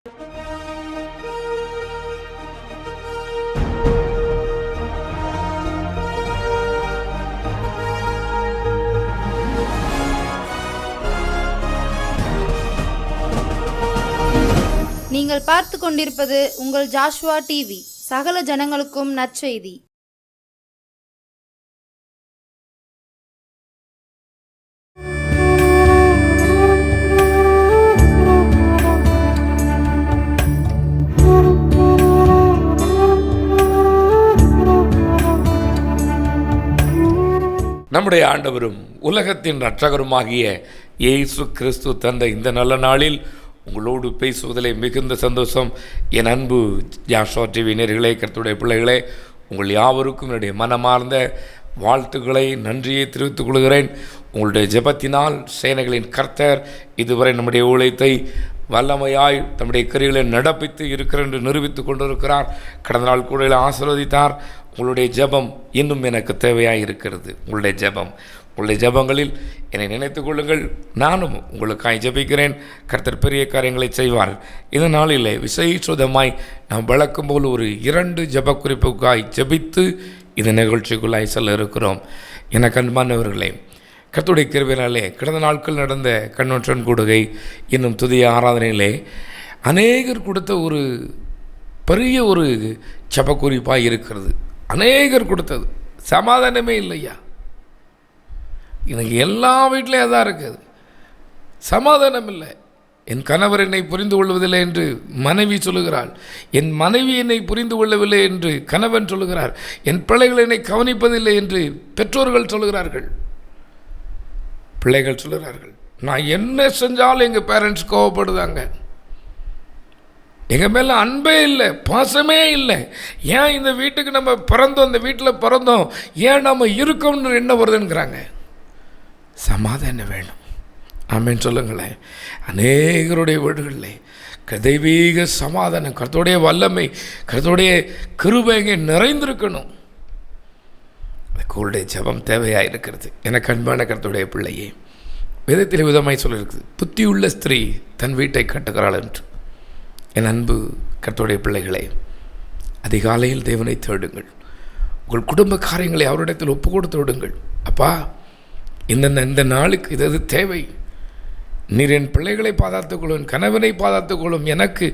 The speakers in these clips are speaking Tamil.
நீங்கள் பார்த்து கொண்டிருப்பது உங்கள் ஜாஷ்வா டிவி. சகல ஜனங்களுக்கும் நற்செய்தி. நம்முடைய ஆண்டவரும் உலகத்தின் இரட்சகருமாகிய இயேசு கிறிஸ்து தந்த இந்த நல்ல நாளில் உங்களோடு பேசுவதிலே மிகுந்த சந்தோஷம். என் அன்பு ஜாஷ்வா டிவி நேயர்களே, கர்த்தருடைய பிள்ளைகளே, உங்கள் யாவருக்கும் என்னுடைய மனமார்ந்த வாழ்த்துக்களை, நன்றியை தெரிவித்துக் கொள்கிறேன். உங்களுடைய ஜெபத்தினால் சேனைகளின் கர்த்தர் இதுவரை நம்முடைய ஊழியத்தை வல்லமையாய் தம்முடைய கிரியைகளை நடப்பித்து இருக்கிற என்று நிரூபித்து கொண்டிருக்கிறார். கடந்த நாள் கூட ஆசீர்வதித்தார். உங்களுடைய ஜெபம் இன்னும் எனக்கு தேவையாக இருக்கிறது. உங்களுடைய ஜெபங்களில் என்னை நினைத்து கொள்ளுங்கள். நானும் உங்களுக்காய் ஜெபிக்கிறேன். கர்த்தர் பெரிய காரியங்களை செய்வார். இந்த நாளிலே விசேஷமாய் நாம் வழக்கம் போல் ஒரு 2 ஜெப குறிப்புக்காய் ஜெபித்து இந்த நிகழ்ச்சிக்குள்ளாய் செல்ல இருக்கிறோம். எனக்கு அன்பானவர்களே, கர்த்தருடைய கிருபையினாலே கடந்த நாட்கள் நடந்த கன்வென்ஷன் கூடுகை இன்னும் துதிய ஆராதனையிலே அநேகர் கொடுத்த ஒரு பெரிய ஒரு ஜெப குறிப்பாக இருக்கிறது. அநேகர் கொடுத்தது சமாதானமே இல்லையா. எனக்கு எல்லா வீட்லேயும் அதான் இருக்குது, சமாதானம் இல்லை. என் கணவர் என்னை புரிந்து கொள்வதில்லை என்று மனைவி சொல்லுகிறாள். என் மனைவி என்னை புரிந்து கொள்ளவில்லை என்று கணவன் சொல்லுகிறார். என் பிள்ளைகள் என்னை கவனிப்பதில்லை என்று பெற்றோர்கள் சொல்லுகிறார்கள். பிள்ளைகள் சொல்லுகிறார்கள், நான் என்ன செஞ்சாலும் எங்கள் பேரண்ட்ஸ் கோவப்படுதாங்க, எங்கள் மேலே அன்பே இல்லை, பாசமே இல்லை. ஏன் இந்த வீட்டுக்கு நம்ம பிறந்தோம், இந்த வீட்டில் பிறந்தோம், ஏன் நம்ம இருக்கோம்னு என்ன வருதுங்கிறாங்க. சமாதானம் வேணும். ஆமேன்னு சொல்லுங்களேன். அநேகருடைய வீடுகளில் தெய்வீக சமாதானம், கர்த்தருடைய வல்லமை, கர்த்தருடைய கிருபைங்க நிறைந்திருக்கணும். அதுக்குடைய ஜெபம் தேவையாக இருக்கிறது. எனக்கு அன்பான கர்த்தருடைய பிள்ளையே, வேதத்தில் விதமாய் சொல்லியிருக்குது, புத்தியுள்ள ஸ்திரீ தன் வீட்டை கட்டுகிறாள் என்று. என் அன்பு கர்த்தருடைய பிள்ளைகளே, அதிகாலையில் தேவனை தேடுங்கள். உங்கள் குடும்ப காரியங்களை அவரிடத்தில் ஒப்பு கொடுத்து விடுங்கள். அப்பா, இந்த நாளுக்கு இது தேவை. நீர் என் பிள்ளைகளை பாதுகாத்துக்கொள்ளும், என் கணவனை பாதுகாத்துக்கொள்ளும், எனக்கு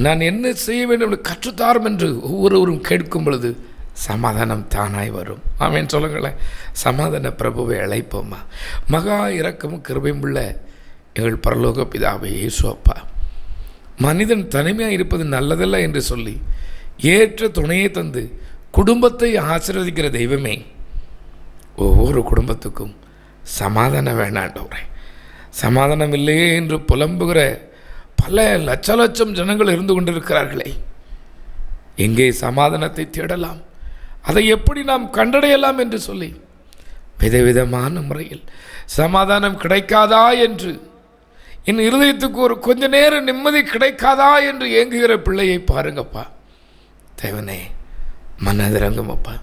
நான் என்ன செய்ய வேண்டும் என்று கற்றுத்தாரும் என்று ஒவ்வொருவரும் கேட்கும் பொழுது சமாதானம் தானாய் வரும். ஆமேன்னு சொல்லுங்களேன். சமாதான பிரபுவை அழைப்போம்மா. மகா இரக்கமும் கிருபையும் உள்ள எங்கள் பரலோக பிதாவே இயேசு அப்பா, மனிதன் தனிமையாக இருப்பது நல்லதல்ல என்று சொல்லி ஏற்ற துணையை தந்து குடும்பத்தை ஆசீர்வதிக்கிற தெய்வமே, ஒவ்வொரு குடும்பத்துக்கும் சமாதானம் வேண்டாண்டவரே. சமாதானம் இல்லையே என்று புலம்புகிற பல லட்சம் ஜனங்கள் இருந்து கொண்டிருக்கிறார்களே, எங்கே சமாதானத்தை தேடலாம், அதை எப்படி நாம் கண்டடையலாம் என்று சொல்லி விதவிதமான முறையில் சமாதானம் கிடைக்காதா என்று, என் இருதயத்துக்கு ஒரு கொஞ்ச நேரம் நிம்மதி கிடைக்காதா என்று ஏங்குகிற பிள்ளையை பாருங்கப்பா. தேவனே, மனதிறங்குமப்பா.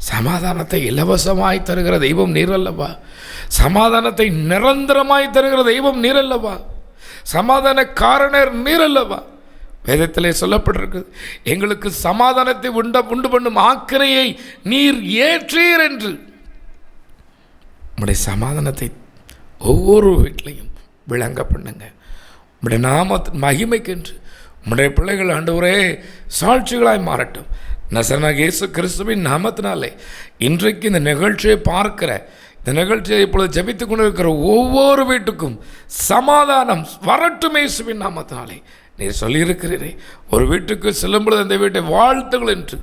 சமாதானத்தை இலவசமாய் தருகிற தெய்வம் நீர் அல்லவா. சமாதானத்தை நிரந்தரமாய் தருகிற தெய்வம் நீர் அல்லவா. சமாதான காரணர் நீர் அல்லவா. வேதத்திலே சொல்லப்பட்டிருக்கு, எங்களுக்கு சமாதானத்தை உண்டு பண்ணும் ஆக்கினையை நீர் ஏற்றீர் என்று. உம்முடைய சமாதானத்தை ஒவ்வொரு வீட்டிலையும் விளங்க பண்ணுங்க. உம்முடைய நாமத்தின் மகிமைக்கென்று உம்முடைய பிள்ளைகள் ஆண்டவரே சாட்சிகளாய் மாறட்டும். நசரனாகிய இயேசு கிறிஸ்துவின் நாமத்தினாலே இன்றைக்கு இந்த நிகழ்ச்சியை பார்க்கிற, இந்த நிகழ்ச்சியை இப்பொழுது ஜெபித்துக் கொண்டிருக்கிற ஒவ்வொரு வீட்டுக்கும் சமாதானம் வரட்டும் இயேசுவின் நாமத்தினாலே. நீர் சொல்லியிருக்கிறீரே, ஒரு வீட்டுக்கு செல்லும் பொழுது அந்த வீட்டை வாழ்த்துகள் என்று.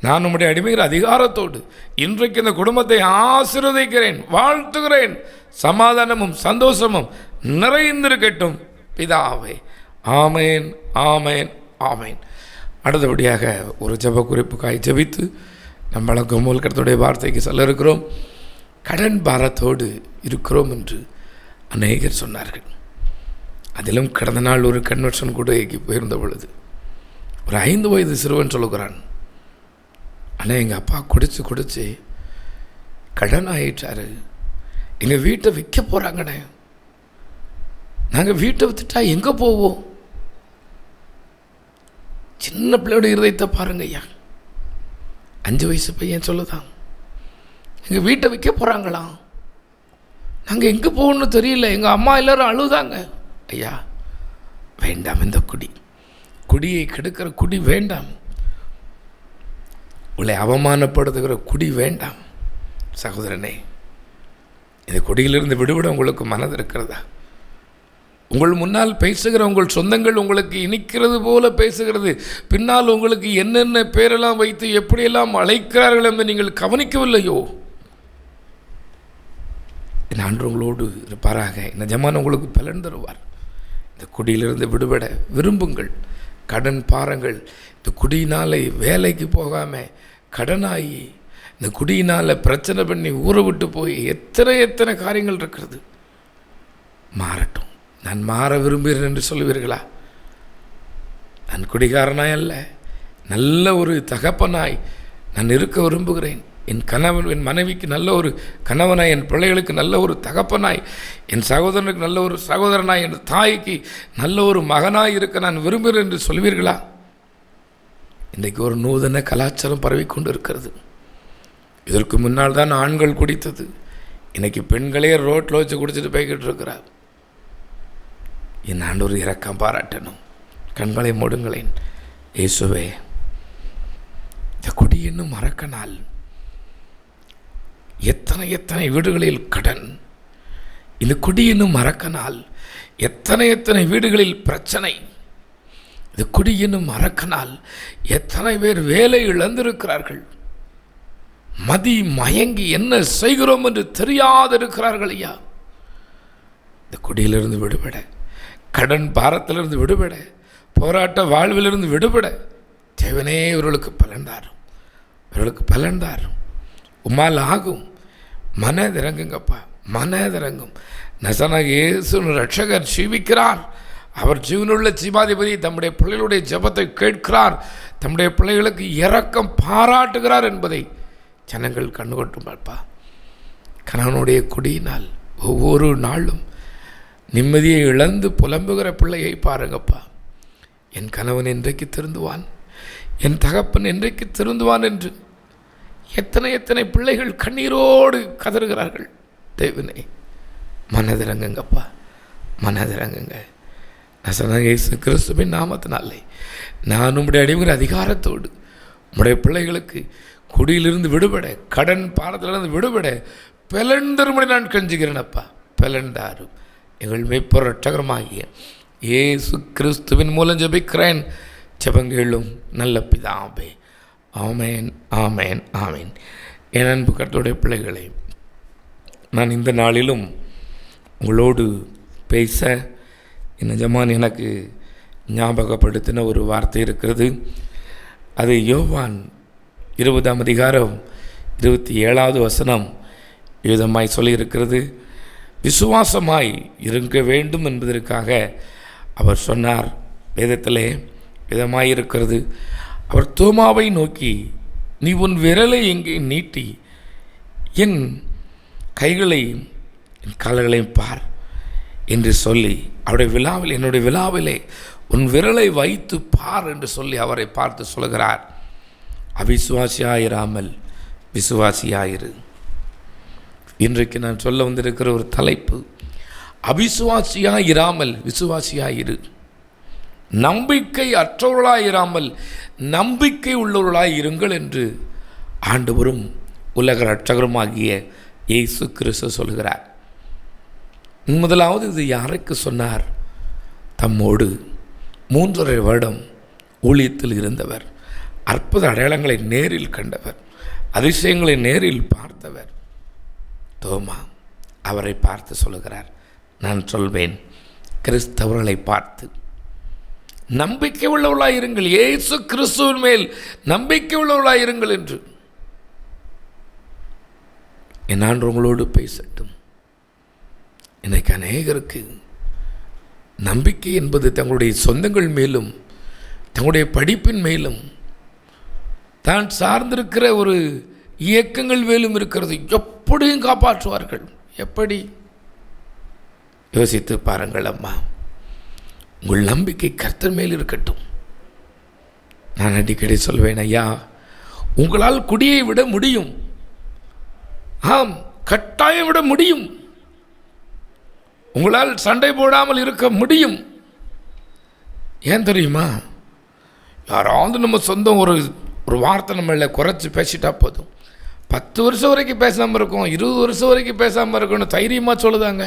நான் உம்முடைய அடிமைகிற அதிகாரத்தோடு இன்றைக்கு இந்த குடும்பத்தை ஆசீர்வதிக்கிறேன், வாழ்த்துகிறேன். சமாதானமும் சந்தோஷமும் நிறைந்திருக்கட்டும் பிதாவே. ஆமேன், ஆமேன், ஆமேன். அடுத்தபடியாக ஒரு ஜெப குறிப்புக்காய் ஜெபித்து நம் வழக்கம் போல் கர்த்தருடைய வார்த்தைக்கு சொல்ல இருக்கிறோம். கடன் பாரத்தோடு இருக்கிறோம் என்று அநேகர் சொன்னார்கள். அதிலும் கடந்த நாள் ஒரு கன்வென்ஷன் கூடுகைக்கு போயிருந்த பொழுது ஒரு 5 வயது சிறுவன் சொல்லுகிறான், ஆனால் எங்கள் அப்பா குடிச்சு கடன் ஆயிட்டாரு, எங்கள் வீட்டை விற்க போகிறாங்கண்ணே, நாங்கள் வீட்டை விற்றுட்டா எங்கே போவோம்? சின்ன பிள்ளையோட இருதயத்தை பாருங்க ஐயா. 5 வயசு பையன் சொல்லுதான், எங்கள் வீட்டை விற்க போகிறாங்களாம், நாங்கள் எங்கே போகணும்னு தெரியல, எங்கள் அம்மா எல்லோரும் அழுதாங்க. ஐயா வேண்டாம், இந்த குடியை கெடுக்கிற குடி வேண்டாம், உங்களை அவமானப்படுத்துகிற குடி வேண்டாம். சகோதரனே, இந்த குடியிலிருந்து விடுபட உங்களுக்கு மனது இருக்கிறதா? உங்கள் முன்னால் பேசுகிற உங்கள் சொந்தங்கள் உங்களுக்கு இனிக்கிறது போல பேசுகிறது, பின்னால் உங்களுக்கு என்னென்ன பேரெல்லாம் வைத்து எப்படியெல்லாம் அழைக்கிறார்கள் என்று நீங்கள் கவனிக்கவில்லையோ? ஆண்டவர் உங்களோடு இருப்பாராக. இந்த ஜமான் உங்களுக்கு பலன் தருவார். இந்த குடியிலிருந்து விடுபட விரும்புங்கள். கடன் பாருங்கள். இந்த குடியினாலே வேலைக்கு போகாமல் கடனாகி, இந்த குடியினால் பிரச்சனை பண்ணி ஊரை விட்டு போய் எத்தனை காரியங்கள் இருக்கிறது. மாறட்டும். நான் மாற விரும்புகிறேன் என்று சொல்லுவீர்களா? நான் குடிகாரனாய் அல்ல, நல்ல ஒரு தகப்பனாய் நான் இருக்க விரும்புகிறேன். என் கணவன், என் மனைவிக்கு நல்ல ஒரு கணவனாய், என் பிள்ளைகளுக்கு நல்ல ஒரு தகப்பனாய், என் சகோதரனுக்கு நல்ல ஒரு சகோதரனாய், என் தாய்க்கு நல்ல ஒரு மகனாய் இருக்க நான் விரும்புகிறேன் என்று சொல்வீர்களா? இன்றைக்கு ஒரு நூதன கலாச்சாரம் பரவிக்கொண்டு இருக்கிறது. இதற்கு முன்னால் தான் ஆண்கள் குடித்தது, இன்றைக்கி பெண்களே ரோட்டில் வச்சு குடிச்சிட்டு போய்கிட்டு இருக்கிறார். என் ஆண்டவர் இரக்கம் பாராட்டணும். கண்களை மூடுங்களேன். இயேசுவே, இந்த குடி என்னும் மறக்கனால் எத்தனை வீடுகளில் கடன், இந்த குடி என்னும் மறக்கனால் எத்தனை வீடுகளில் பிரச்சனை, இந்த குடி என்னும் மறக்கனால் எத்தனை பேர் வேலை இழந்திருக்கிறார்கள், மதி மயங்கி என்ன செய்கிறோம் என்று தெரியாதிருக்கிறார்கள். ஐயா, இந்த குடியிலிருந்து விடுபட, கடன் பாரத்திலிருந்து விடுபட, போராட்ட வாழ்விலிருந்து விடுபட தேவனே இவர்களுக்கு பலன்தாரும், இவர்களுக்கு பலன்தாரும். உம்மால் ஆகும். மனதிறங்குங்கப்பா, மனதிறங்கும். நசனாகிய இயேசு ரட்சகர் ஜீவிக்கிறார். அவர் ஜீவனுள்ள ஜீவாதிபதி தம்முடைய பிள்ளைகளுடைய ஜெபத்தை கேட்கிறார், தம்முடைய பிள்ளைகளுக்கு இரக்கம் பாராட்டுகிறார் என்பதை ஜனங்கள் கண்டுகொண்டுமாப்பா. கணவனுடைய குடியினால் ஒவ்வொரு நாளும் நிம்மதியை இழந்து புலம்புகிற பிள்ளையை பாருங்கப்பா. என் கணவன் என்றைக்கு திருந்துவான், என் தகப்பன் என்றைக்கு திருந்துவான் என்று எத்தனை பிள்ளைகள் கண்ணீரோடு கதறுகிறார்கள். தேவனே, மனதிறங்குங்கப்பா, மனதிறங்குங்க. நசனாகிய இயேசு கிறிஸ்துவின் நாமத்தினாலே நான் உம்முடைய அடிமைகிற அதிகாரத்தோடு உம்முடைய பிள்ளைகளுக்கு குடியிலிருந்து விடுபட, கடன் பாரத்திலிருந்து விடுபட பலன் தரும்படி நான் கெஞ்சுகிறேனப்பா. பலன் தாரும். எங்கள் மெய்ப்பொருள் ரட்சகருமாகிய இயேசு கிறிஸ்துவின் மூலம் ஜெபிக்கிறேன். ஜெபங்களும் நல்ல பிதாவே. ஆமேன், ஆமேன், ஆமேன். என் அன்பு கர்த்தருடைய பிள்ளைகளை, நான் இந்த நாளிலும் உங்களோடு பேச என் ஜமான் எனக்கு ஞாபகப்படுத்தின ஒரு வார்த்தை இருக்கிறது. அது யோவான் 20ஆம் அதிகாரம் 27வது வசனம் விதமாய் சொல்லியிருக்கிறது. விசுவாசமாய் இருக்க வேண்டும் என்பதற்காக அவர் சொன்னார். வேதத்திலே விதமாயிருக்கிறது. அவர் தோமாவை நோக்கி, நீ உன் விரலை எங்கே நீட்டி என் கைகளையும் என் கால்களையும் பார் என்று சொல்லி, என்னுடைய விழாவிலே உன் விரலை வைத்து பார் என்று சொல்லி அவரை பார்த்து சொல்கிறார், அவிசுவாசியாயிராமல் விசுவாசியாயிரு. இன்றைக்கு நான் சொல்ல வந்திருக்கிற ஒரு தலைப்பு, அவிசுவாசியாயிராமல் விசுவாசியாயிரு. நம்பிக்கை அற்றவர்களாயிராமல் நம்பிக்கை உள்ளவர்களாய் இருங்கள் என்று ஆண்டவரும் உலக ரட்சகருமாகிய இயேசு கிறிஸ்து சொல்கிறார். முதலாவது இது யாருக்கு சொன்னார்? தம்மோடு 3.5 வருடம் ஊழியத்தில் இருந்தவர், அற்புத அடையாளங்களை நேரில் கண்டவர், அதிசயங்களை நேரில் பார்த்தவர் தோமா. அவரை பார்த்து சொல்லுகிறார், நான் சொல்வேன் கிறிஸ்தவர்களை பார்த்து, நம்பிக்கை உள்ளவர்களாய் இருங்கள், இயேசு கிறிஸ்துவின் மேல் நம்பிக்கை உள்ளவர்களாய் இருங்கள் என்று. என் ஆண்டு உங்களோடு பேசட்டும். இன்றைக்கு அநேகருக்கு நம்பிக்கை என்பது தங்களுடைய சொந்தங்கள் மேலும், தங்களுடைய படிப்பின் மேலும், தான் சார்ந்திருக்கிற ஒரு இயக்கங்கள் மேலும் இருக்கிறது. எப்படியும் காப்பாற்றுவார்கள். எப்படி? யோசித்து பாருங்கள் அம்மா. உங்கள் நம்பிக்கை கர்த்தர் மேல் இருக்கட்டும். நான் அடிக்கடி சொல்வேன், ஐயா, உங்களால் குடியை விட முடியும். ஆம், கட்டாயம் விட முடியும். உங்களால் சண்டை போடாமல் இருக்க முடியும். ஏன் தெரியுமா? யாராவது நம்ம சொந்தம் ஒரு வார்த்தை நம்மள குறைச்சி பேசிட்டா போதும். 10 வருஷம் வரைக்கும் பேசாமல் இருக்கும், 20 வருஷம் வரைக்கும் பேசாமல் இருக்கணும் தைரியமாக சொல்லுதாங்க.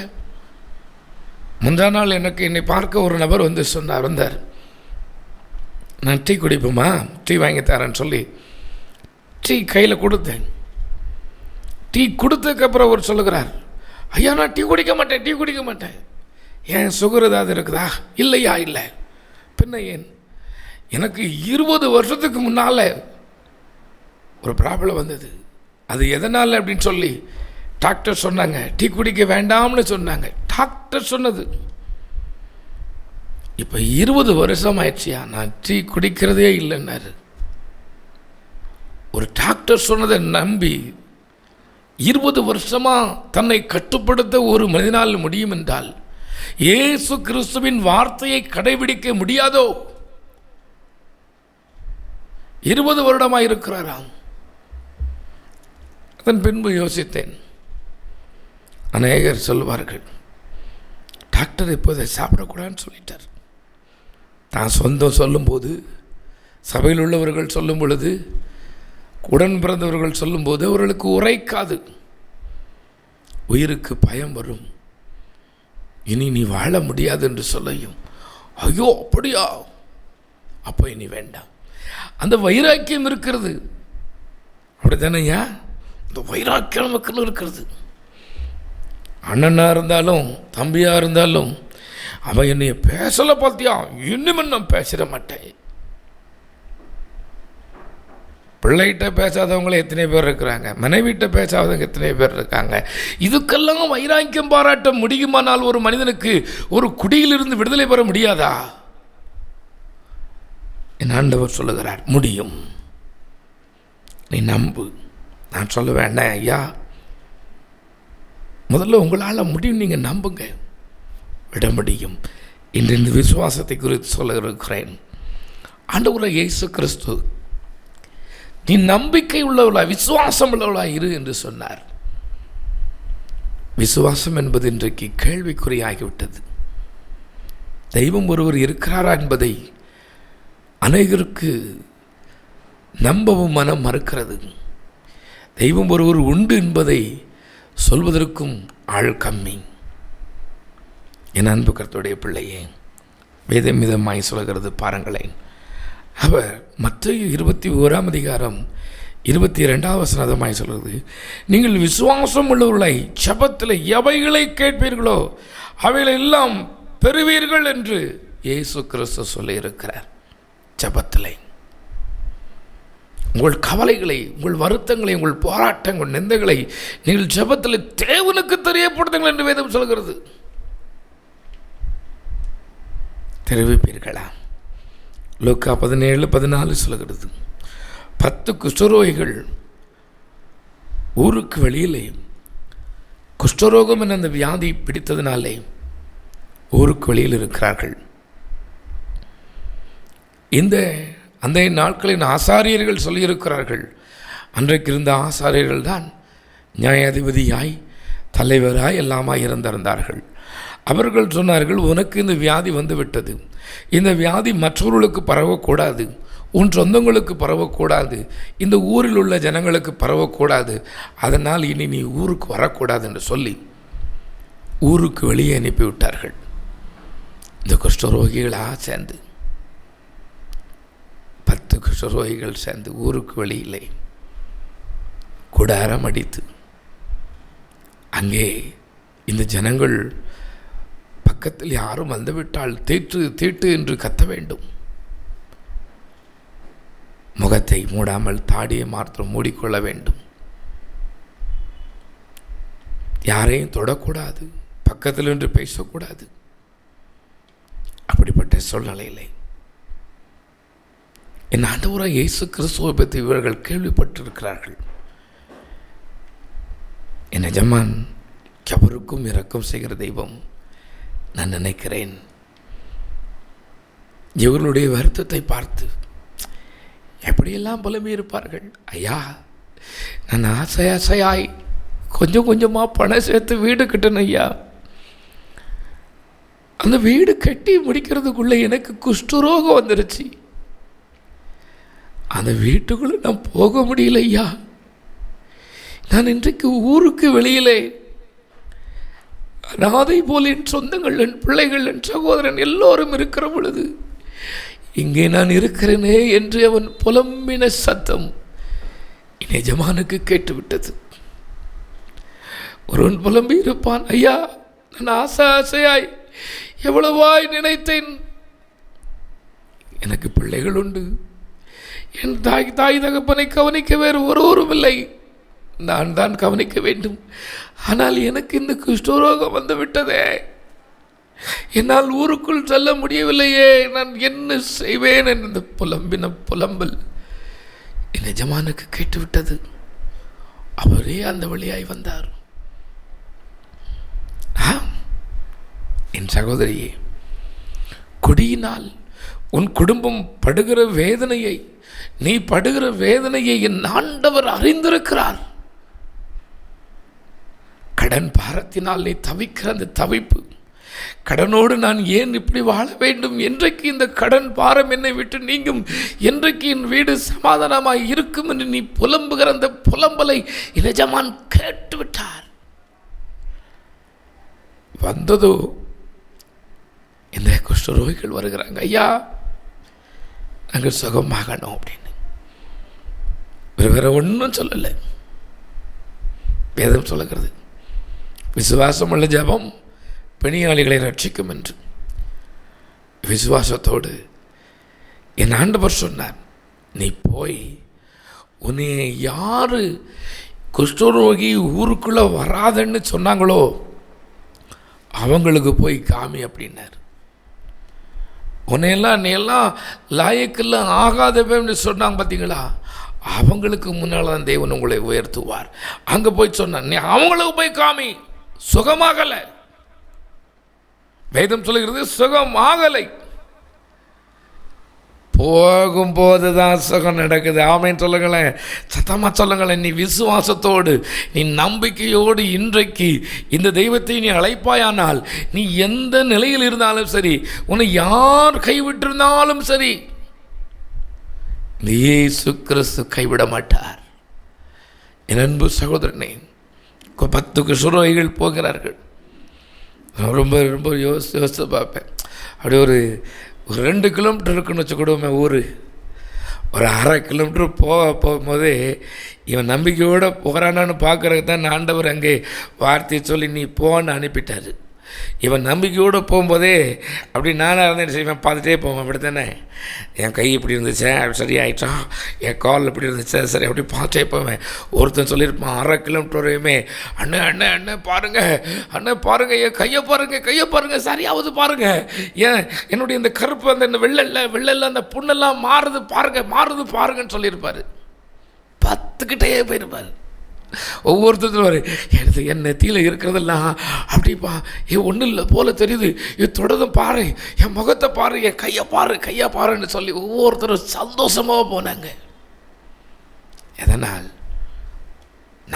முந்தா நாள் என்னை பார்க்க ஒரு நபர் வந்தார். நான் டீ குடிப்போமா, டீ வாங்கி தரேன்னு சொல்லி டீ கையில் கொடுத்தேன். டீ கொடுத்ததுக்கப்புறம் அவர் சொல்லுகிறார், ஐயா, நான் டீ குடிக்க மாட்டேன். ஏன் சுகர் ஏதாவது இருக்குதா? இல்லையா? இல்லை. பின்ன ஏன்? எனக்கு 20 வருஷத்துக்கு முன்னால் ஒரு ப்ராப்ளம் வந்தது. அது எதனால் அப்படின்னு சொல்லி டாக்டர் சொன்னாங்க, டீ குடிக்க வேண்டாம்னு சொன்னாங்க. டாக்டர் சொன்னது. இப்போ 20 வருஷம் ஆயிடுச்சியா, நான் டீ குடிக்கிறதே இல்லைன்னாரு. ஒரு டாக்டர் சொன்னதை நம்பி 20 வருஷமாக தன்னை கட்டுப்படுத்த ஒரு மனிதனால் முடியும் என்றால் இயேசு கிறிஸ்துவின் வார்த்தையை கடைபிடிக்க முடியாதோ? 20 வருடமாக இருக்கிறாராம். அதன் பின்பு யோசித்தேன், அநேகர் சொல்வார்கள், டாக்டர் இப்போதை சாப்பிடக்கூடாதுன்னு சொல்லிட்டார். தான் சொந்தம் சொல்லும்போது, சபையில் உள்ளவர்கள் சொல்லும் பொழுது, உடன் பிறந்தவர்கள் சொல்லும்போது அவர்களுக்கு உரைக்காது. உயிருக்கு பயம் வரும். இனி நீ வாழ முடியாது என்று சொல்லையும், ஐயோ அப்படியா, அப்போ இனி வேண்டாம். அந்த வைராக்கியம் இருக்கிறது. அப்படித்தானையா? இந்த வைராக்கியம் நமக்கு இருக்கிறது. அண்ணனாக இருந்தாலும் தம்பியாக இருந்தாலும், அவன் என்னைய பேசலை பார்த்தியா, இன்னும் நான் பேசிட மாட்டேன். பிள்ளைகிட்ட பேசாதவங்களே எத்தனை பேர் இருக்கிறாங்க, மனைவிட்ட பேசாதவங்க எத்தனை பேர் இருக்காங்க. இதுக்கெல்லாம் வைராக்கியம் பாராட்ட முடியுமானால் ஒரு மனிதனுக்கு ஒரு குடியிலிருந்து விடுதலை பெற முடியாதா? என் ஆண்டவர் சொல்லுகிறார், முடியும், நீ நம்பு. நான் சொல்ல வேண்டாம், ஐயா, முதல்ல உங்களால் முடியும், நீங்கள் நம்புங்க, விட முடியும். இன்று இந்த விசுவாசத்தை குறித்து சொல்ல இருக்கிறேன். ஆண்டவராகிய இயேசு கிறிஸ்து, நீ நம்பிக்கை உள்ளவளா, விசுவாசம் உள்ளவளா இரு என்று சொன்னார். விசுவாசம் என்பது இன்றைக்கு கேள்விக்குறியாகிவிட்டது. தெய்வம் ஒருவர் இருக்கிறாரா என்பதை அநேகருக்கு நம்பவும் மனம் மறுக்கிறது. தெய்வம் ஒருவர் உண்டு என்பதை சொல்வதற்கும் ஆள் கம்மி. என் அன்பு கர்த்தருடைய பிள்ளையே, வேதம் மிதமாய் சொல்கிறது பாருங்களேன். அவர் மத்தேயு 21ஆம் அதிகாரம் 22ஆம் வசனமாய் சொல்கிறது, நீங்கள் விசுவாசம் உள்ளவர்களை ஜெபத்தில் எவைகளை கேட்பீர்களோ அவைகளை எல்லாம் பெறுவீர்கள் என்று இயேசு கிறிஸ்து சொல்லியிருக்கிறார். ஜெபத்தில் உங்கள் கவலைகளை, உங்கள் வருத்தங்களை, உங்கள் போராட்டங்கள், நிந்தைகளை நீங்கள் ஜெபத்தில் தேவனுக்கு தெரியப்படுத்துங்கள் என்று வேதம் சொல்கிறது. தெரிவிப்பீர்களா? லூக்கா 17:14 சொல்கிறது, 10 குஷ்டரோகிகள் ஊருக்கு வெளியிலே குஷ்டரோகம் என்ற அந்த வியாதி பிடித்ததினாலே ஊருக்கு வெளியில் இருக்கிறார்கள். அந்த நாட்களின் ஆசாரியர்கள் சொல்லியிருக்கிறார்கள், அன்றைக்கு இருந்த ஆசாரியர்கள் தான் நியாயாதிபதியாய் தலைவராய் எல்லாமாய் இருந்தார்கள். அவர்கள் சொன்னார்கள், உனக்கு இந்த வியாதி வந்து விட்டது, இந்த வியாதி மற்றவர்களுக்கு பரவக்கூடாது, உன் சொந்தங்களுக்கு பரவக்கூடாது, இந்த ஊரில் உள்ள ஜனங்களுக்கு பரவக்கூடாது, அதனால் இனி நீ ஊருக்கு வரக்கூடாது என்று சொல்லி ஊருக்கு வெளியே அனுப்பிவிட்டார்கள். இந்த குஷ்டரோகிகளாக சேர்ந்து 10 குஷ்டரோகிகள் சேர்ந்து ஊருக்கு வெளியிலே கூடாரம் அடித்து, அங்கே இந்த ஜனங்கள் பக்கத்தில் யாரும் வந்துவிட்டால் தீட்டு தீட்டு என்று கத்த வேண்டும். முகத்தை மூடாமல் தாடியை மாத்திரம் மூடிக்கொள்ள வேண்டும். யாரையும் தொடக்கூடாது, பக்கத்தில் என்று பேசக்கூடாது. அப்படிப்பட்ட சூழ்நிலையிலே என் ஆண்டவராகிய இயேசு கிறிஸ்துவை பற்றி இவர்கள் கேள்விப்பட்டிருக்கிறார்கள். என் எஜமான் எவருக்கும் இரக்கம் செய்கிற தெய்வம். நான் நினைக்கிறேன், இவர்களுடைய வருத்தத்தை பார்த்து எப்படியெல்லாம் புலம்பி இருப்பார்கள். ஐயா, நான் ஆசையாய் கொஞ்சம் கொஞ்சமாக பணம் சேர்த்து வீடு கட்டணும் ஐயா. அந்த வீடு கட்டி முடிக்கிறதுக்குள்ளே எனக்கு குஷ்டரோகம் வந்துருச்சு. அந்த வீட்டுக்குள்ளே நான் போக முடியல ஐயா. நான் இன்றைக்கு ஊருக்கு வெளியிலே அனாதை போல் என் சொந்தங்கள், என் பிள்ளைகள், என் சகோதரன் எல்லோரும் இருக்கிற பொழுது இங்கே நான் இருக்கிறேனே என்று அவன் புலம்பின சத்தம் என் எஜமானுக்கு கேட்டுவிட்டது. ஒருவன் புலம்பி இருப்பான், ஐயா, நான் ஆசையாய் எவ்வளவாய் நினைத்தேன், எனக்கு பிள்ளைகள் உண்டு, என் தாய் தகப்பனை கவனிக்க வேறு ஒருவரும் இல்லை, நான் தான் கவனிக்க வேண்டும். ஆனால் எனக்கு இந்த குஷ்டரோகம் வந்து விட்டதே, என்னால் ஊருக்குள் செல்ல முடியவில்லையே, நான் என்ன செய்வேன் என்று புலம்பின புலம்பல் என் எஜமானுக்கு கேட்டுவிட்டது. அவரே அந்த வழியாய் வந்தார். என் சகோதரியே, குடியினால் உன் குடும்பம் படுகிற வேதனையை, நீ படுகிற வேதனையை என் ஆண்டவர் அறிந்திருக்கிறார். கடன் பாரத்தினால் நீ தவிக்கிற அந்த தவிப்பு, கடனோடு நான் ஏன் இப்படி வாழ வேண்டும், என்றைக்கு இந்த கடன் பாரம் என்னை விட்டு நீங்கும், என்றைக்கு என் வீடு சமாதானமாய் இருக்கும் என்று நீ புலம்புகிற அந்த புலம்பலை எஜமான் கேட்டுவிட்டார். வந்ததோ இந்த குஷ்டரோகிகள் வருகிறாங்க, ஐயா நாங்கள் சுகமாகணும் அப்படின்னு. வேற ஒன்றும் சொல்லலை. வேதம் சொல்லுகிறது, விசுவாசம் உள்ள ஜெபம் பிணியாளிகளை ரட்சிக்கும் என்று. விசுவாசத்தோடு என் ஆண்டவர் சொன்னார், நீ போய் உன்னை யாரு குஷ்டரோகி ஊருக்குள்ளே வராதன்னு சொன்னாங்களோ அவங்களுக்கு போய் காமி அப்படின்னார். உன்னையெல்லாம் நீ எல்லாம் லாயக்கெல்லாம் ஆகாதவன்னு சொன்னாங்க பார்த்தீங்களா, அவங்களுக்கு முன்னால் தான் தேவன் உங்களை உயர்த்துவார். அங்கே போய் சொன்னான், நீ அவங்களுக்கு போய் காமி. சுகமாகலை. வேதம் சொல்லுகிறது சுகமாகலை. போகும்போது தான் சுகம் நடக்குது. ஆமேன்னு சொல்லுங்களேன், சத்தமாக சொல்லுங்களேன். நீ விசுவாசத்தோடு, நீ நம்பிக்கையோடு இன்றைக்கு இந்த தெய்வத்தை நீ அழைப்பாயானால், நீ எந்த நிலையில் இருந்தாலும் சரி, உன்னை யார் கைவிட்டிருந்தாலும் சரி, இயேசு கிறிஸ்து கைவிட மாட்டார். என் அன்பு சகோதரனே, 10 குஷ்டரோகிகள் போகிறார்கள். ரொம்ப ரொம்ப யோசித்து பார்ப்பேன். அப்படியே ஒரு 2 கிலோமீட்டர் இருக்குன்னு வச்சுக்கூடுவோமே ஊர். ஒரு 1/2 கிலோமீட்டர் போகும்போதே இவன் நம்பிக்கையோடு போகிறானான்னு பார்க்குறதுக்கு தான் ஆண்டவர் அங்கே வார்த்தையை சொல்லி நீ போன்னு அனுப்பிட்டார். இவன் நம்பிக்கையோடு போகும்போதே அப்படி நானாக இருந்தேன் செய்வேன், பார்த்துட்டே போவேன். அப்படி தானே, என் கை இப்படி இருந்துச்சேன், அப்படி சரியாயிட்டான், என் கால் இப்படி இருந்துச்சு, சரி அப்படி பார்த்துட்டே போவேன். ஒருத்தன் சொல்லியிருப்பான் 1/2 கிலோமீட்டர் வரையுமே, அண்ணே அண்ணே அண்ணே பாருங்கள், அண்ணே பாருங்கள், என் கையை பாருங்கள் சரியாவது பாருங்கள், ஏன் என்னுடைய இந்த கருப்பு அந்த வெள்ளெல்லாம் அந்த புண்ணெல்லாம் மாறுது பாருங்கன்னு சொல்லியிருப்பார். 10 கிட்டேயே போயிருப்பார். ஒவ்வொருத்தரும் எனக்கு என் நெத்தியில் இருக்கிறதெல்லாம் அப்படிப்பா, ஏன் ஒன்றும் இல்லை போல தெரியுது, இது தொடர்ந்து பாரு, என் முகத்தை பாரு, என் கையை பாருன்னு சொல்லி ஒவ்வொருத்தரும் சந்தோஷமாக போனாங்க. எதனால்?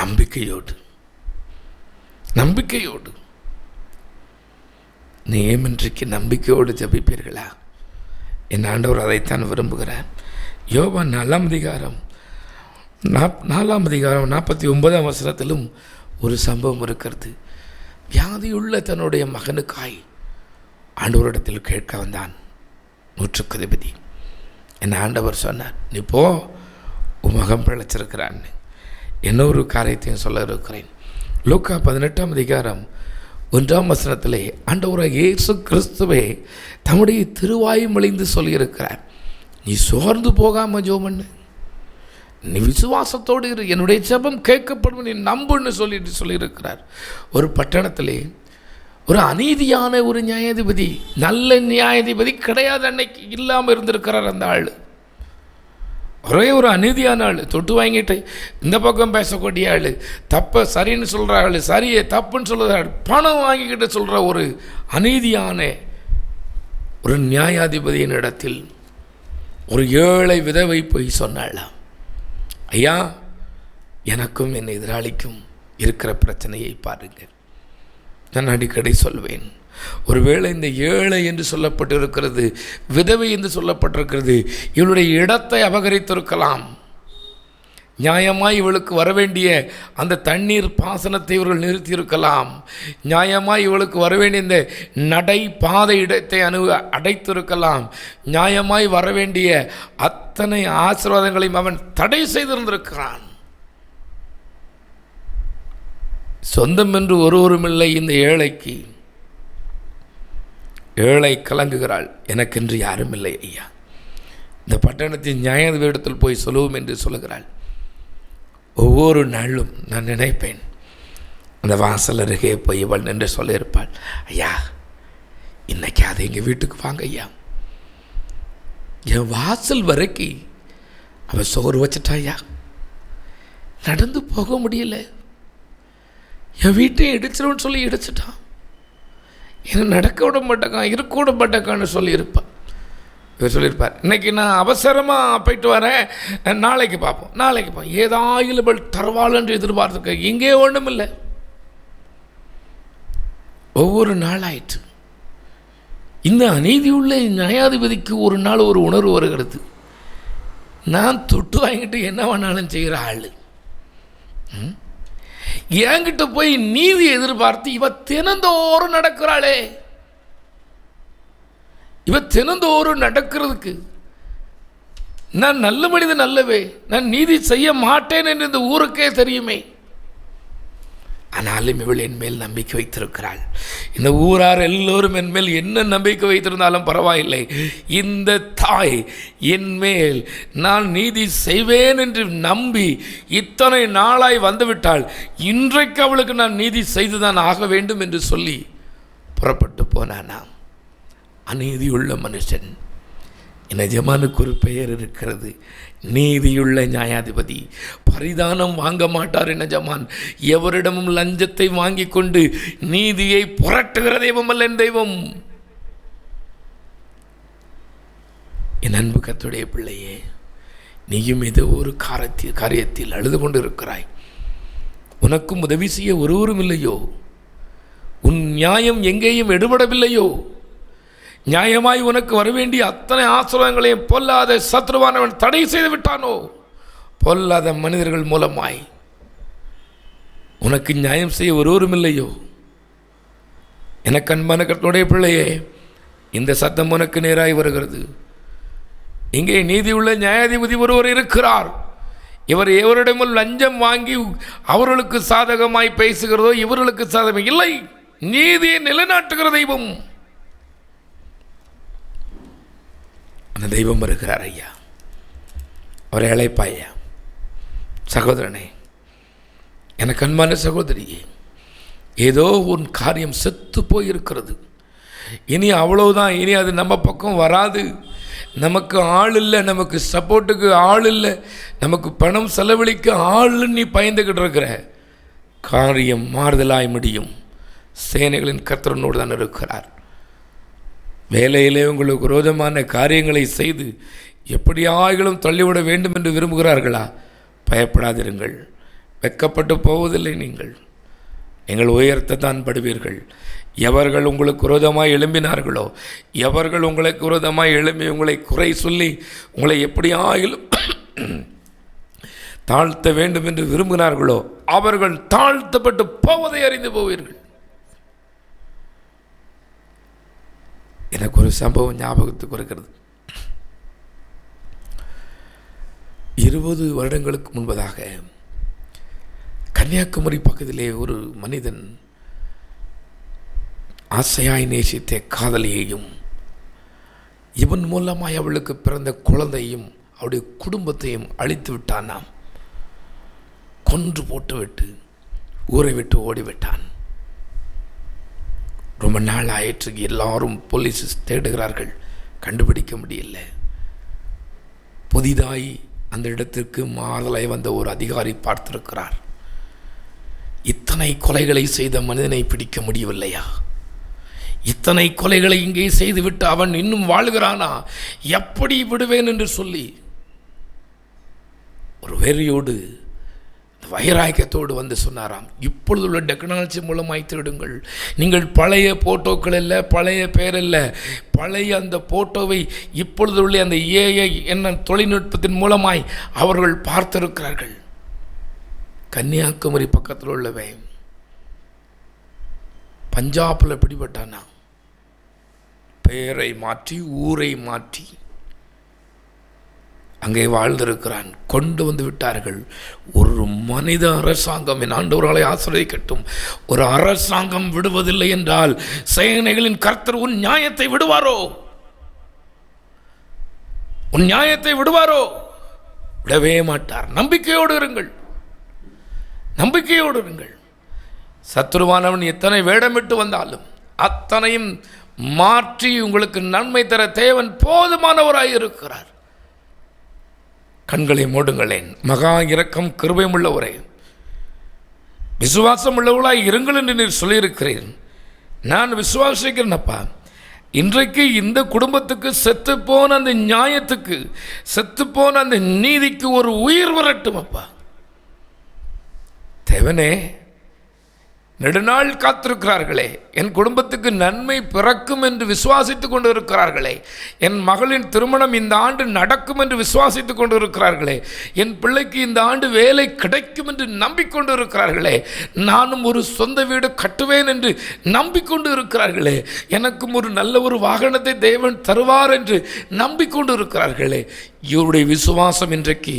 நம்பிக்கையோடு. இன்றைக்கு நம்பிக்கையோடு ஜெபிப்பீர்களா? என் ஆண்டவர் அதைத்தான் விரும்புகிறார். யோவான் 4ஆம் அதிகாரம் 49ஆம் வசனத்திலும் ஒரு சம்பவம் இருக்கிறது. வியாதியுள்ள தன்னுடைய மகனுக்காய் ஆண்டவரிடத்தில் கேட்க வந்தான் நூற்றுக்கு அதிபதி. என் ஆண்டவர் சொன்னார், நீ போ, உன் மகன் பிழைச்சிருக்கிறான்னு. இன்னொரு காரியத்தையும் சொல்ல இருக்கிறேன். லூக்கா 18ஆம் அதிகாரம் 1ஆம் வசனத்திலே ஆண்டவராகிய இயேசு கிறிஸ்துவே தம்முடைய திருவாய் மொழிந்து சொல்லியிருக்கிறார், நீ சோர்ந்து போகாமல் ஜெபம் பண்ணு, நீ விசுவாசத்தோடு இரு, என்னுடைய ஜெபம் கேட்கப்படும், நீ நம்புன்னு சொல்லியிருக்கிறார். ஒரு பட்டணத்திலே ஒரு அநீதியான ஒரு நியாயாதிபதி, நல்ல நியாயாதிபதி கிடையாது, அன்னைக்கு இல்லாமல் இருந்திருக்கிறார். அந்த ஆள் ஒரே ஒரு அநீதியான ஆள், தொட்டு வாங்கிட்டு இந்த பக்கம் பேசக்கூடிய ஆள், தப்பை சரின்னு சொல்கிற ஆள், சரியை தப்புன்னு சொல்கிற ஆள், பணம் வாங்கிக்கிட்டு சொல்கிற ஒரு அநீதியான ஒரு நியாயாதிபதியின் இடத்தில் ஒரு ஏழை விதவை போய் சொன்னாளாம், ஐயா, எனக்கும் என் எதிராளிக்கும் இருக்கிற பிரச்சனையை பாருங்கள். நான் அடிக்கடி சொல்வேன், ஒருவேளை இந்த ஏழை என்று சொல்லப்பட்டிருக்கிறது, விதவை என்று சொல்லப்பட்டிருக்கிறது, இவளுடைய இடத்தை அபகரித்திருக்கலாம். நியாயமாய் இவளுக்கு வரவேண்டிய அந்த தண்ணீர் பாசனத்தை இவர்கள் நிறுத்தியிருக்கலாம். நியாயமாய் இவளுக்கு வரவேண்டிய இந்த நடை பாதை இடத்தை அடைத்திருக்கலாம். நியாயமாய் வரவேண்டிய அத்தனை ஆசீர்வாதங்களையும் அவன் தடை செய்திருந்திருக்கிறான். சொந்தம் என்று ஒருவருமில்லை இந்த ஏழைக்கு. ஏழை கலங்குகிறாள், எனக்கென்று யாரும் இல்லை ஐயா, இந்த பட்டணத்தின் நியாயாதிபதியிடத்தில் போய் சொல்லுவோம் என்று சொல்லுகிறாள். ஒவ்வொரு நாளும் நான் நினைப்பேன், அந்த வாசல் அருகே போய் இவள் நின்று சொல்லியிருப்பாள், ஐயா, இன்னைக்கு அதை எங்கள் வீட்டுக்கு வாங்க ஐயா. என் வாசல் வரைக்கும் அவன் சோறு வச்சிட்டா ஐயா, நடந்து போக முடியல, என் வீட்டையும் இடிச்சிடும்னு சொல்லி இடிச்சிட்டான், என்னை நடக்க விட மாட்டேக்கான், இருக்க விட மாட்டேக்கான்னு சொல்லியிருப்பான். இவர் சொல்லியிருப்பார், இன்றைக்கி நான் அவசரமாக போயிட்டு வரேன், நாளைக்கு பார்ப்போம், நாளைக்கு பார்ப்போம். ஏதாயிலும் தரவாள் என்று எதிர்பார்த்துக்க, இங்கே ஒன்றும் இல்லை. ஒவ்வொரு நாளாயிற்று. இந்த அநீதியுள்ள நியாயாதிபதிக்கு ஒரு நாள் ஒரு உணர்வு வருகிறது, நான் தொட்டு வாங்கிட்டு என்ன வேணாலும் செய்கிற ஆள், என்கிட்ட போய் நீதி எதிர்பார்த்து இவ தினந்தோறும் நடக்கிறாளே, இவ தினந்தோறும் நடக்கிறதுக்கு நான் நல்ல மனிதன் அல்லவே, நான் நீதி செய்ய மாட்டேன் என்று இந்த ஊருக்கே தெரியுமே, ஆனாலும் இவள் என் மேல் நம்பிக்கை வைத்திருக்கிறாள். இந்த ஊரார் எல்லோரும் என் மேல் என்ன நம்பிக்கை வைத்திருந்தாலும் பரவாயில்லை, இந்த தாய் என் மேல் நான் நீதி செய்வேன் என்று நம்பி இத்தனை நாளாய் வந்துவிட்டாள், இன்றைக்கு அவளுக்கு நான் நீதி செய்துதான் ஆக வேண்டும் என்று சொல்லி புறப்பட்டு போனானாம். அநீதியுள்ள மனுஷன். என் எஜமானுக்கு ஒரு பெயர் இருக்கிறது, நீதியுள்ள நியாயாதிபதி. பரிதானம் வாங்க மாட்டார் என் எஜமான். எவரிடமும் லஞ்சத்தை வாங்கி கொண்டு நீதியை புரட்டுகிற தெய்வம் அல்ல என் தெய்வம். என் அன்பு கர்த்தருடைய பிள்ளையே, நீயும் ஏதோ ஒரு காரியத்தில் அழுது கொண்டு இருக்கிறாய். உனக்கும் உதவி செய்ய ஒருவரும் இல்லையோ? உன் நியாயம் எங்கேயும் எடுபடவில்லையோ? நியாயமாய் உனக்கு வரவேண்டிய அத்தனை ஆசீர்வாதங்களையும் பொல்லாத சத்ருவானவன் தடை செய்து விட்டானோ? பொல்லாத மனிதர்கள் மூலமாய் உனக்கு நியாயம் செய்ய ஒருவரும் இல்லையோ? எனக்கு அன்பான கர்த்தருடைய பிள்ளையே, இந்த சத்தம் உனக்கு நேராய் வருகிறது. இங்கே நீதியுள்ள நியாயாதிபதி ஒருவர் இருக்கிறார். இவர் எவரிடமும் லஞ்சம் வாங்கி அவர்களுக்கு சாதகமாய் பேசுகிறதோ இவர்களுக்கு சாதகம் இல்லை. நீதியை நிலைநாட்டுகிற தெய்வம் அந்த தெய்வம் வருகிறார் ஐயா. அவரை அழைப்பாயா. சகோதரனே, எனக்கு அன்பான சகோதரியே, ஏதோ ஒரு காரியம் செத்து போயிருக்கிறது. இனி அவ்வளவுதான், இனி அது நம்ம பக்கம் வராது. நமக்கு ஆள் இல்லை, நமக்கு சப்போர்ட்டுக்கு ஆள் இல்லை, நமக்கு பணம் செலவழிக்க ஆள் நீ பயந்துக்கிட்டு இருக்கிற காரியம் மாறுதலாய் முடியும். சேனைகளின் கர்த்தரனோடு தான் இருக்கிறார். வேலையிலே உங்களுக்கு விரோதமான காரியங்களை செய்து எப்படியாயிலும் தள்ளிவிட வேண்டும் என்று விரும்புகிறார்களா? பயப்படாதிருங்கள், வெட்கப்பட்டு போவதில்லை. நீங்கள் உயர்த்தத்தான் படுவீர்கள். எவர்கள் உங்களுக்கு விரோதமாய் எழும்பினார்களோ, எவர்கள் உங்களுக்கு விரோதமாய் எழும்பி உங்களை குறை சொல்லி உங்களை எப்படியாயிலும் தாழ்த்த வேண்டும் என்று விரும்பினார்களோ அவர்கள் தாழ்த்தப்பட்டு போவதை அறிந்து போவீர்கள். எனக்கு ஒரு சம்பவம் ஞாபகத்துக்கு வருகிறது. 20 வருடங்களுக்கு முன்பதாக கன்னியாகுமரி பக்கத்திலே ஒரு மனிதன் ஆசையாய் நேசித்த காதலியையும் இவன் மூலமாய் அவளுக்கு பிறந்த குழந்தையும் அவருடைய குடும்பத்தையும் அழித்து விட்டானாம். கொன்று போட்டுவிட்டு ஊரை விட்டு ஓடிவிட்டான். ரொம்ப நாள் ஆயிற்று. எல்லாரும் போலீஸ் தேடுகிறார்கள், கண்டுபிடிக்க முடியல. புதிதாய் அந்த இடத்திற்கு மாதலாய் வந்த ஒரு அதிகாரி பார்த்திருக்கிறார். இத்தனை கொலைகளை செய்த மனிதனை பிடிக்க முடியவில்லையா? இத்தனை கொலைகளை இங்கே செய்துவிட்டு அவன் இன்னும் வாழ்கிறானா, எப்படி விடுவேன் என்று சொல்லி ஒரு வெறியோடு வைராக்கியத்தோடு வந்து சொன்னாராம், இப்பொழுதுள்ள டெக்னாலஜி மூலமாய் திருடுங்கள். நீங்கள் பழைய போட்டோக்கள் இல்லை, பழைய பேர் இல்லை, பழைய அந்த போட்டோவை இப்பொழுதுள்ள அந்த ஏஐ என்ன தொழில்நுட்பத்தின் மூலமாய் அவர்கள் பார்த்திருக்கிறார்கள். கன்னியாகுமரி பக்கத்தில் உள்ளவன் பஞ்சாபில் பிடிபட்டானா, பெயரை மாற்றி ஊரை மாற்றி அங்கே வாழ்ந்திருக்கிறான். கொண்டு வந்து விட்டார்கள். ஒரு மனித அரசாங்கம், என் ஆண்டவர்களை ஆசிரியக்கட்டும், ஒரு அரசாங்கம் விடுவதில்லை என்றால் சேனைகளின் கர்த்தர் உன் நியாயத்தை விடுவாரோ? உன் நியாயத்தை விடுவாரோ? விடவே மாட்டார். நம்பிக்கையோடு இருங்கள், நம்பிக்கையோடு இருங்கள். சத்துருவானவன் எத்தனை வேடமிட்டு வந்தாலும் அத்தனையும் மாற்றி உங்களுக்கு நன்மை தர தேவன் போதுமானவராய் இருக்கிறார். கண்களை மூடுங்களேன். மகா இரக்கம் கிருபையும் உள்ளவரே, விசுவாசம் உள்ளவர்களாய் இருங்கள் என்று நீர் சொல்லியிருக்கிறேன். நான் விசுவாசிக்கிறேனப்பா. இன்றைக்கு இந்த குடும்பத்துக்கு செத்துப்போன அந்த நியாயத்துக்கு, செத்துப்போன அந்த நீதிக்கு ஒரு உயிர் வரட்டும் அப்பா. தேவனே, நெடுநாள் காத்திருக்கிறார்களே, என் குடும்பத்துக்கு நன்மை பிறக்கும் என்று விசுவாசித்துக் கொண்டு இருக்கிறார்களே, என் மகளின் திருமணம் இந்த ஆண்டு நடக்கும் என்று விசுவாசித்துக் கொண்டு இருக்கிறார்களே, என் பிள்ளைக்கு இந்த ஆண்டு வேலை கிடைக்கும் என்று நம்பிக்கொண்டு இருக்கிறார்களே, நானும் ஒரு சொந்த வீடு கட்டுவேன் என்று நம்பிக்கொண்டு இருக்கிறார்களே, எனக்கும் ஒரு நல்ல ஒரு வாகனத்தை தேவன் தருவார் என்று நம்பிக்கொண்டு இருக்கிறார்களே, இவருடைய விசுவாசம் இன்றைக்கு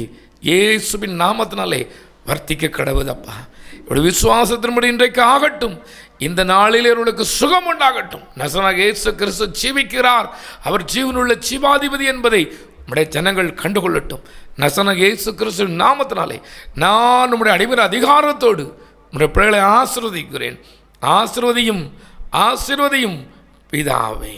இயேசுவின் நாமத்தினாலே வர்த்திக்க கடவுதப்பா. இவருடைய விசுவாசத்தின்படி இன்றைக்கு ஆகட்டும். இந்த நாளில் இவர்களுக்கு சுகம் உண்டாகட்டும். நசனாகிய இயேசு கிறிஸ்து ஜீவிக்கிறார், அவர் ஜீவனுள்ள ஜீவாதிபதி என்பதை நம்முடைய ஜனங்கள் கண்டுகொள்ளட்டும். நசனாகிய இயேசு கிறிஸ்துவின் நாமத்தினாலே நான் நம்முடைய அடிமை அதிகாரத்தோடு நம்முடைய பிள்ளைகளை ஆசீர்வதிக்கிறேன். ஆசீர்வதியும், ஆசீர்வதியும் பிதாவே.